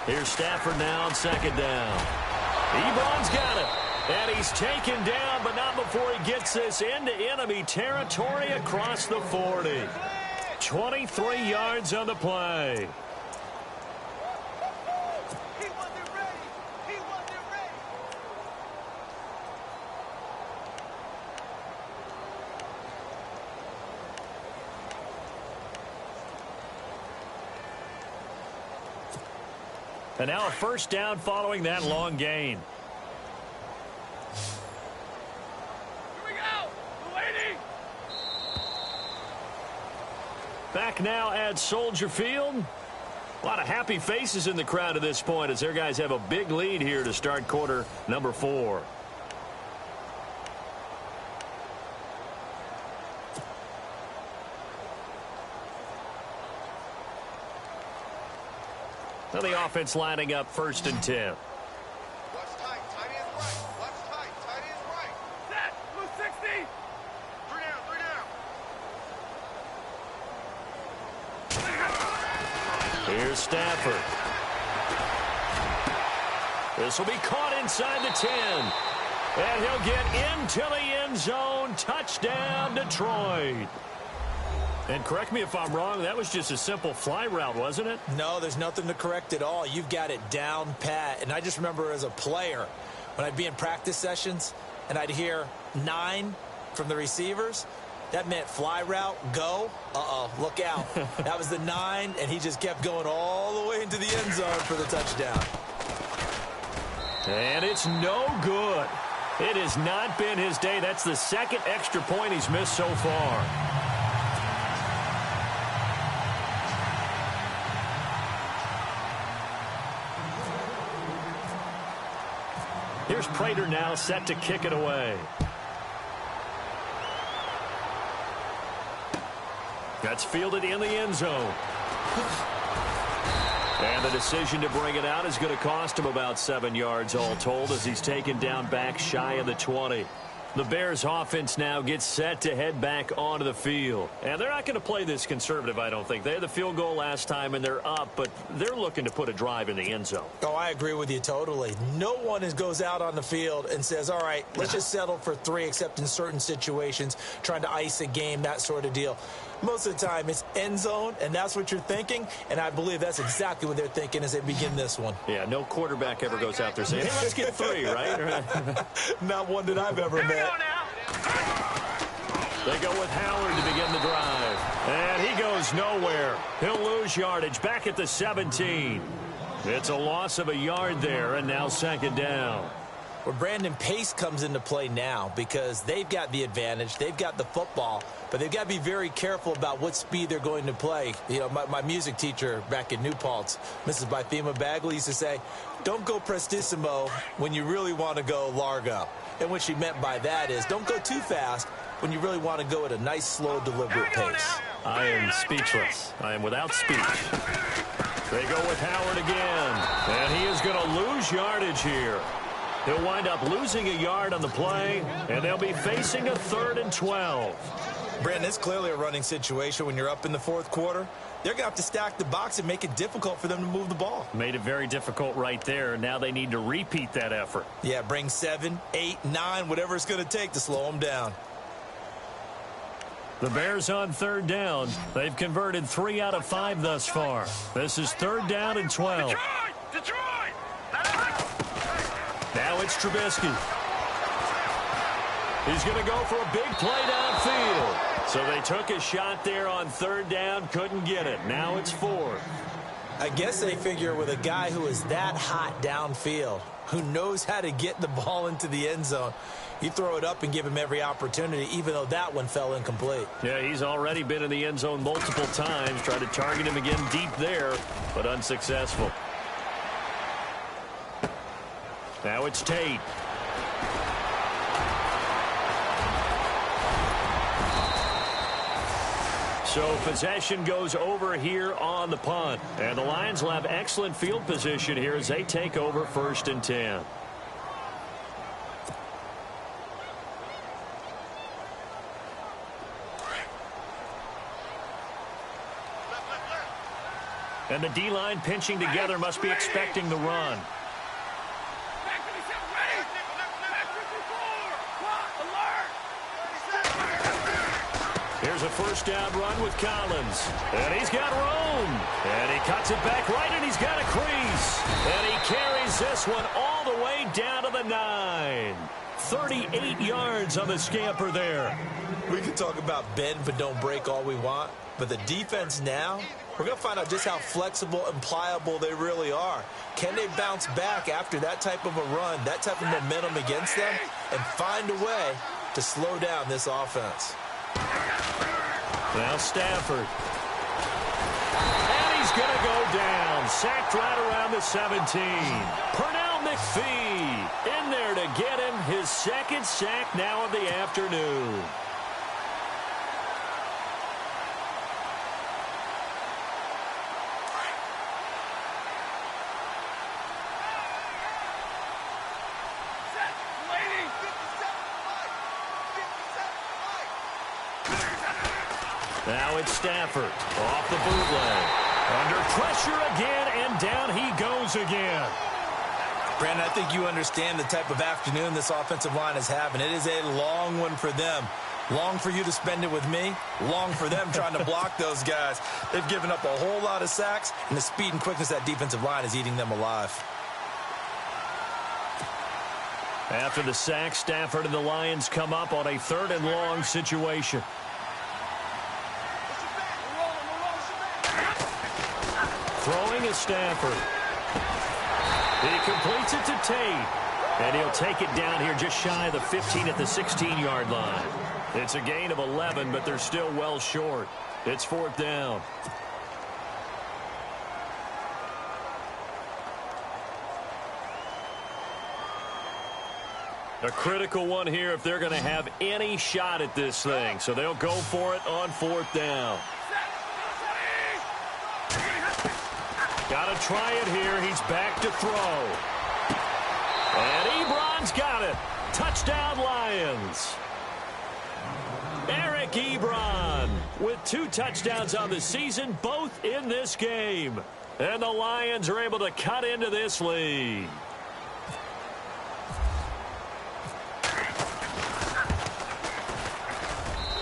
Speaker 3: Here's Stafford now on second down. Ebron's got it. And he's taken down, but not before he gets this into enemy territory across the 40. 23 yards on the play. And now a first down following that long gain. Back now at Soldier Field. A lot of happy faces in the crowd at this point as their guys have a big lead here to start quarter number 4. Now the offense lining up 1st and 10.
Speaker 5: Watch tight. Tight end right. Watch tight. Tight end right. Set. Blue 60. 3 down. 3 down.
Speaker 3: Here's Stafford. This will be caught inside the 10. And he'll get into the end zone. Touchdown, Detroit. And correct me if I'm wrong, that was just a simple fly route, wasn't it?
Speaker 4: No, there's nothing to correct at all. You've got it down pat. And I just remember as a player, when I'd be in practice sessions and I'd hear 9 from the receivers, that meant fly route, go. Uh-oh, look out. That was the 9, and he just kept going all the way into the end zone for the touchdown.
Speaker 3: And it's no good. It has not been his day. That's the 2nd extra point he's missed so far. Here's Prater now set to kick it away. That's fielded in the end zone. And the decision to bring it out is going to cost him about 7 yards all told as he's taken down back shy of the 20. The Bears offense now gets set to head back onto the field. And they're not going to play this conservative, I don't think. They had the field goal last time and they're up, but they're looking to put a drive in the end zone.
Speaker 4: Oh, I agree with you totally. No one goes out on the field and says, all right, let's just settle for 3, except in certain situations, trying to ice a game, that sort of deal. Most of the time, it's end zone, and that's what you're thinking, and I believe that's exactly what they're thinking as they begin this one.
Speaker 3: Yeah, no quarterback ever goes out there saying, hey, let's get 3, right?
Speaker 4: Not one that I've ever met.
Speaker 3: They go with Howard to begin the drive. And he goes nowhere. He'll lose yardage back at the 17. It's a loss of a yard there, and now 2nd down.
Speaker 4: Well, Brandon, pace comes into play now because they've got the advantage. They've got the football, but they've got to be very careful about what speed they're going to play. You know, my music teacher back in New Paltz, Mrs. Bythema Bagley, used to say, don't go prestissimo when you really want to go largo. And what she meant by that is don't go too fast when you really want to go at a nice, slow, deliberate pace.
Speaker 3: I am speechless. I am without speech. They go with Howard again, and he is going to lose yardage here. He'll wind up losing a yard on the play, and they'll be facing a 3rd and 12.
Speaker 4: Brandon, it's clearly a running situation when you're up in the 4th quarter. They're going to have to stack the box and make it difficult for them to move the ball.
Speaker 3: Made it very difficult right there. Now they need to repeat that effort.
Speaker 4: Yeah, bring 7, 8, 9, whatever it's going to take to slow them down.
Speaker 3: The Bears on 3rd down. They've converted 3 out of 5 thus far. This is 3rd down and 12.
Speaker 5: Detroit!
Speaker 3: Now it's Trubisky. He's going to go for a big play downfield. So they took a shot there on 3rd down, couldn't get it. Now it's 4th.
Speaker 4: I guess they figure with a guy who is that hot downfield, who knows how to get the ball into the end zone, you throw it up and give him every opportunity, even though that one fell incomplete.
Speaker 3: Yeah, he's already been in the end zone multiple times. Tried to target him again deep there, but unsuccessful. Now it's Tate. So possession goes over here on the punt. And the Lions will have excellent field position here as they take over 1st and 10. And the D-line pinching together, must be expecting the run. Here's a 1st down run with Collins. And he's got room. And he cuts it back right, and he's got a crease. And he carries this one all the way down to the 9. 38 yards on the scamper there.
Speaker 4: We can talk about bend but don't break all we want, but the defense now, we're going to find out just how flexible and pliable they really are. Can they bounce back after that type of a run, that type of momentum against them, and find a way to slow down this offense?
Speaker 3: Now Stafford. And he's going to go down. Sacked right around the 17. Pernell McPhee in there to get him his 2nd sack now of the afternoon. Now it's Stafford off the bootleg. Under pressure again, and down he goes again.
Speaker 4: Brandon, I think you understand the type of afternoon this offensive line is having. It is a long one for them. Long for you to spend it with me. Long for them trying to block those guys. They've given up a whole lot of sacks, and the speed and quickness of that defensive line is eating them alive.
Speaker 3: After the sack, Stafford and the Lions come up on a 3rd and long situation. Throwing is Stafford. He completes it to Tate. And he'll take it down here just shy of the 15 at the 16-yard line. It's a gain of 11, but they're still well short. It's 4th down. A critical one here if they're going to have any shot at this thing. So they'll go for it on 4th down. Got to try it here. He's back to throw. And Ebron's got it. Touchdown, Lions. Eric Ebron with 2 touchdowns on the season, both in this game. And the Lions are able to cut into this lead.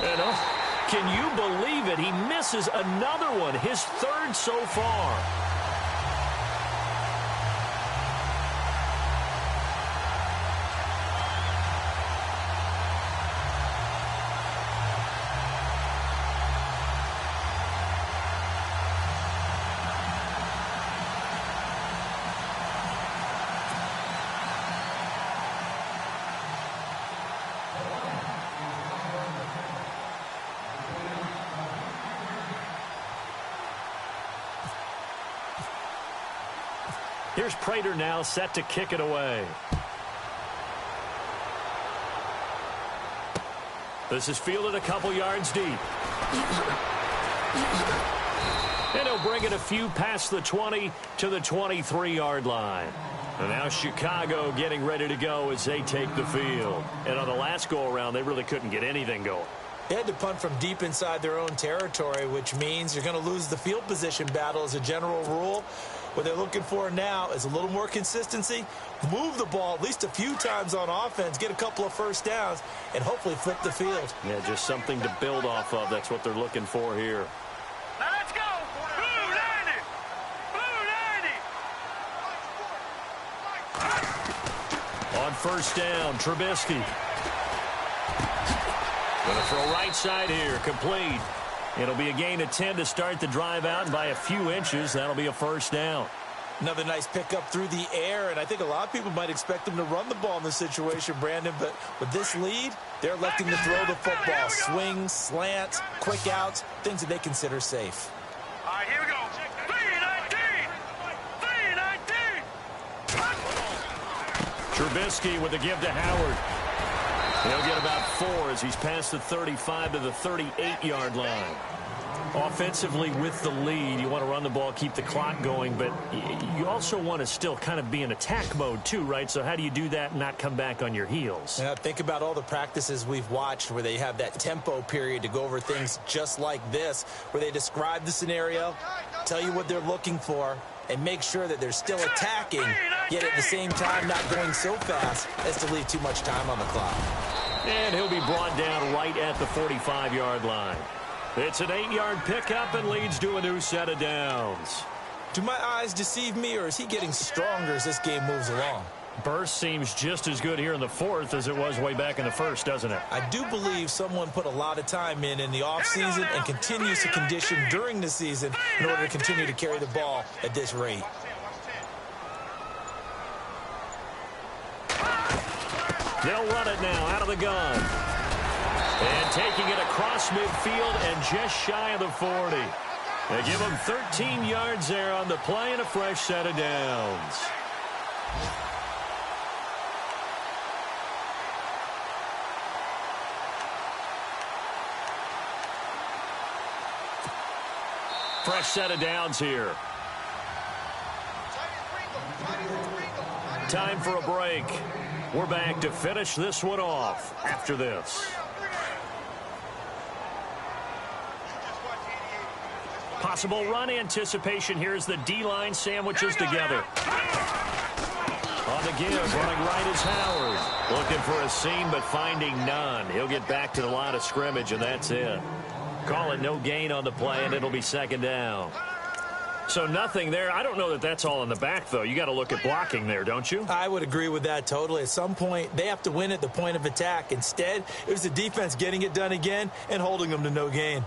Speaker 3: And can you believe it? He misses another one, his 3rd so far. Here's Prater now set to kick it away. This is fielded a couple yards deep. And he'll bring it a few past the 20 to the 23-yard line. And now Chicago getting ready to go as they take the field. And on the last go-around, they really couldn't get anything going.
Speaker 4: They had to punt from deep inside their own territory, which means you're going to lose the field position battle as a general rule. What they're looking for now is a little more consistency, move the ball at least a few times on offense, get a couple of first downs, and hopefully flip the field.
Speaker 3: Yeah, just something to build off of. That's what they're looking for here.
Speaker 5: Now let's go. Blue 90. Blue 90.
Speaker 3: On 1st down, Trubisky. Going to throw right side here, complete. It'll be a gain of 10 to start the drive out, and by a few inches, that'll be a 1st down.
Speaker 4: Another nice pickup through the air, and I think a lot of people might expect them to run the ball in this situation, Brandon, but with this lead, they're electing to throw the football. Swings, slants, quick outs, things that they consider safe.
Speaker 5: All right, here we go. 3-19.
Speaker 3: Trubisky with the give to Howard. He'll get about 4 as he's past the 35 to the 38-yard line. Offensively with the lead, you want to run the ball, keep the clock going, but you also want to still kind of be in attack mode too, right? So how do you do that and not come back on your heels?
Speaker 4: Yeah, think about all the practices we've watched where they have that tempo period to go over things just like this, where they describe the scenario, tell you what they're looking for, and make sure that they're still attacking, yet at the same time not going so fast as to leave too much time on the clock.
Speaker 3: And he'll be brought down right at the 45-yard line. It's an 8-yard pickup and leads to a new set of downs.
Speaker 4: Do my eyes deceive me, or is he getting stronger as this game moves along?
Speaker 3: Burst seems just as good here in the 4th as it was way back in the 1st, doesn't it?
Speaker 4: I do believe someone put a lot of time in the offseason and continues to condition during the season in order to continue to carry the ball at this rate.
Speaker 3: They'll run it now out of the gun. And taking it across midfield and just shy of the 40. They give them 13 yards there on the play and a fresh set of downs. Fresh set of downs here. Time for a break. We're back to finish this one off after this. Possible run anticipation here as the D-line sandwiches together. On the give, running right is Howard. Looking for a seam, but finding none. He'll get back to the line of scrimmage, and that's it. Call it no gain on the play, and it'll be second down. So nothing there. I don't know that that's all in the back, though. You got to look at blocking there, don't you?
Speaker 4: I would agree with that totally. At some point, they have to win at the point of attack. Instead, it was the defense getting it done again and holding them to no gain.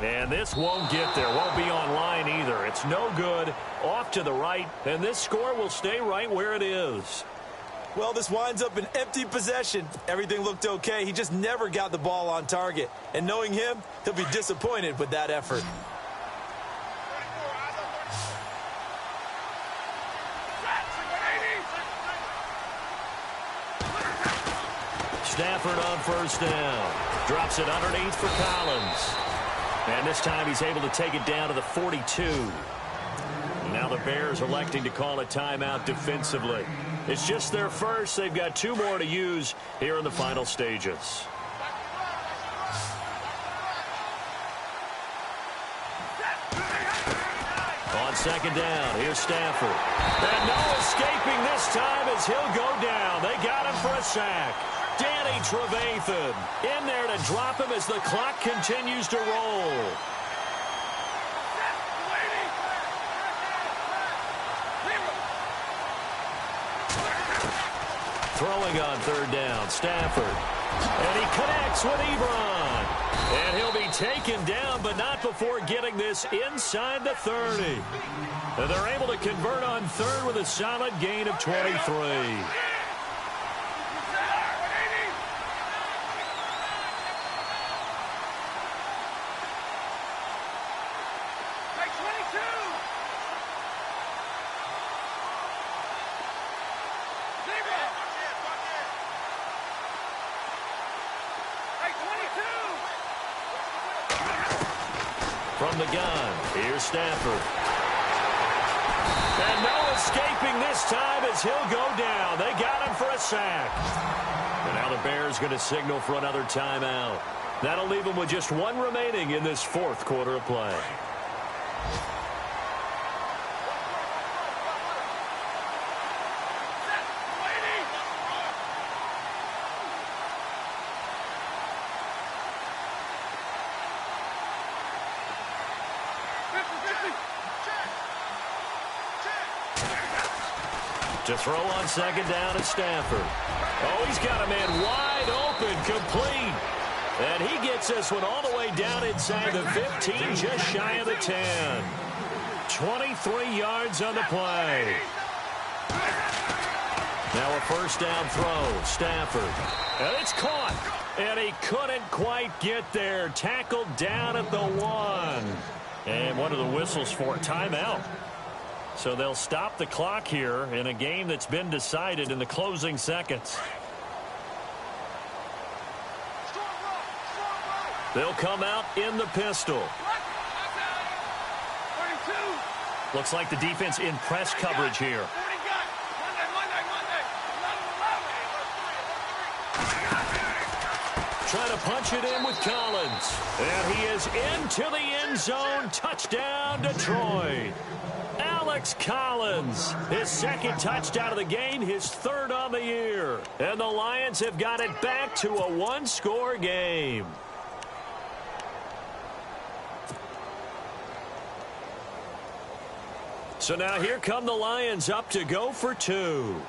Speaker 3: And this won't get there. Won't be online either. It's no good. Off to the right. And this score will stay right where it is.
Speaker 4: Well, this winds up an empty possession. Everything looked okay. He just never got the ball on target. And knowing him, he'll be disappointed with that effort.
Speaker 3: Stafford on first down. Drops it underneath for Collins. And this time he's able to take it down to the 42. Now the Bears electing to call a timeout defensively. It's just their first. They've got 2 more to use here in the final stages. On second down, here's Stafford. And no escaping this time as he'll go down. They got him for a sack. Danny Trevathan in there to drop him as the clock continues to roll. Throwing on third down, Stafford. And he connects with Ebron. And he'll be taken down, but not before getting this inside the 30. And they're able to convert on third with a solid gain of 23. From the gun, here's Stafford. And no escaping this time as he'll go down. They got him for a sack. And now the Bears going to signal for another timeout. That'll leave them with just 1 remaining in this 4th quarter of play. To throw on second down at Stafford. Oh, he's got a man wide open, complete. And he gets this one all the way down inside the 15, just shy of the 10. 23 yards on the play. Now a first down throw, Stafford. And it's caught. And he couldn't quite get there. Tackled down at the 1. And what are the whistles for? Timeout. So they'll stop the clock here in a game that's been decided in the closing seconds. They'll come out in the pistol. Looks like the defense in press coverage here. Trying to punch it in with Collins. And he is into the end zone. Touchdown, Detroit. Alex Collins, his 2nd touchdown of the game, his 3rd on the year. And the Lions have got it back to a 1-score game. So now here come the Lions up to go for 2.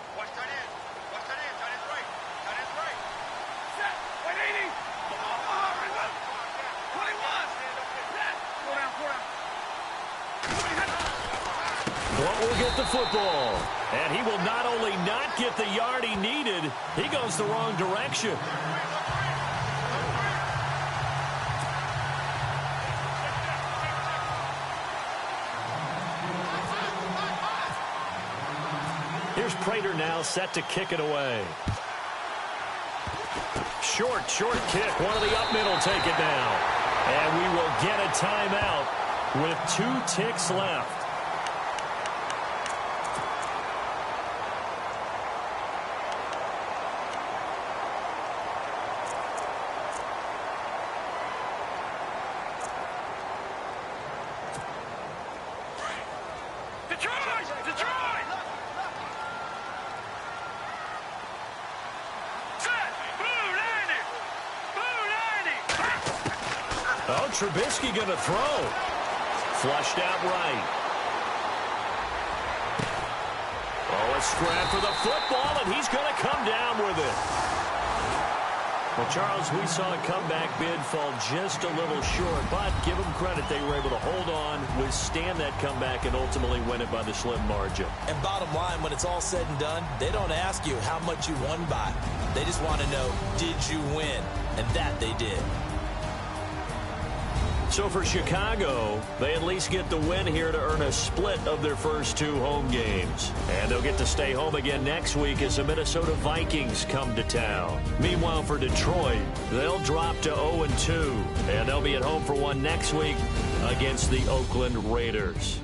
Speaker 3: Blount will get the football. And he will not only not get the yard he needed, he goes the wrong direction. Here's Prater now set to kick it away. Short kick. One of the up middle take it down. And we will get a timeout with 2 ticks left. Oh, Trubisky going to throw. Flushed out right. Oh, a scrap for the football, and he's going to come down with it. Well, Charles, we saw a comeback bid fall just a little short, but give them credit. They were able to hold on, withstand that comeback, and ultimately win it by the slim margin.
Speaker 4: And bottom line, when it's all said and done, they don't ask you how much you won by. They just want to know, did you win? And that they did.
Speaker 3: So for Chicago, they at least get the win here to earn a split of their first 2 home games. And they'll get to stay home again next week as the Minnesota Vikings come to town. Meanwhile, for Detroit, they'll drop to 0-2, and they'll be at home for one next week against the Oakland Raiders.